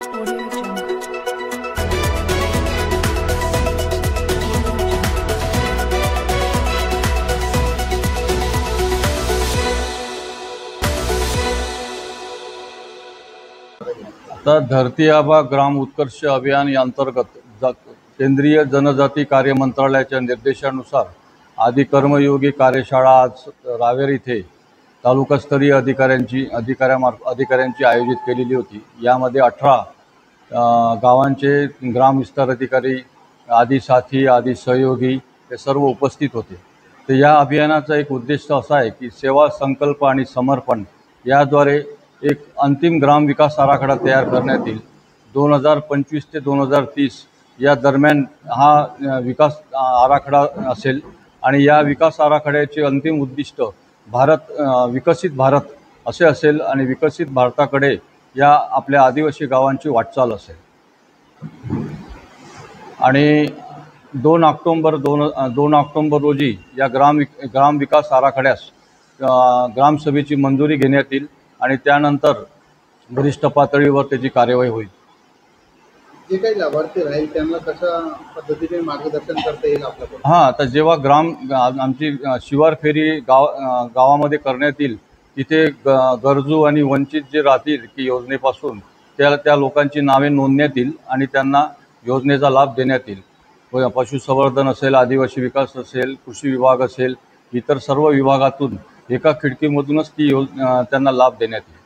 Audio Jungle. आता धरती आबा ग्राम उत्कर्ष अभियान या अंतर्गत केंद्रीय जनजाती कार्य मंत्रालयाच्या निर्देशानुसार आदि कर्मयोगी कार्यशाळा आज रावेर इथे तालुकास्तरीय अधिकाऱ्यांची आयोजित केलेली होती। यामध्ये 18 गावांचे ग्राम विस्तार अधिकारी, आदि साथी, आदि सहयोगी हे सर्व उपस्थित होते। तर या अभियानाचा एक उद्देश असा आहे की सेवा, संकल्प आणि समर्पण याद्वारे एक अंतिम ग्राम विकास आराखडा तयार करण्यात येईल। 2025 ते 2030 या दरम्यान हा विकास आराखडा असेल आणि या विकास आराखड्याचे अंतिम उद्दिष्ट विकसित भारत असे असेल आणि विकसित भारताकडे या आपल्या आदिवासी गावांची वाटचाल असेल। आणि 2 ऑक्टोबर रोजी या ग्राम विकास आराखड्यास ग्रामसभेची मंजुरी घेण्यात येईल आणि त्यानंतर वरिष्ठ पातळीवर त्याची कार्यवाही होईल। जे काही लाभार्थी राहील त्यांना कशा पद्धतीने मार्गदर्शन करता येईल आपल्याकडे? हां, तर जेव्हा आमची शिवार फेरी गावामध्ये करण्यात येईल, तिथे गरजू आणि वंचित जे राहतील की योजनेपासून त्या लोकांची नावे नोंदण्यात येईल आणि त्यांना योजनेचा लाभ देण्यात येईल। पशुसंवर्धन असेल, आदिवासी विकास असेल, कृषी विभाग असेल, इतर सर्व विभागातून एका खिडकीमधूनच त्यांना लाभ देण्यात येईल।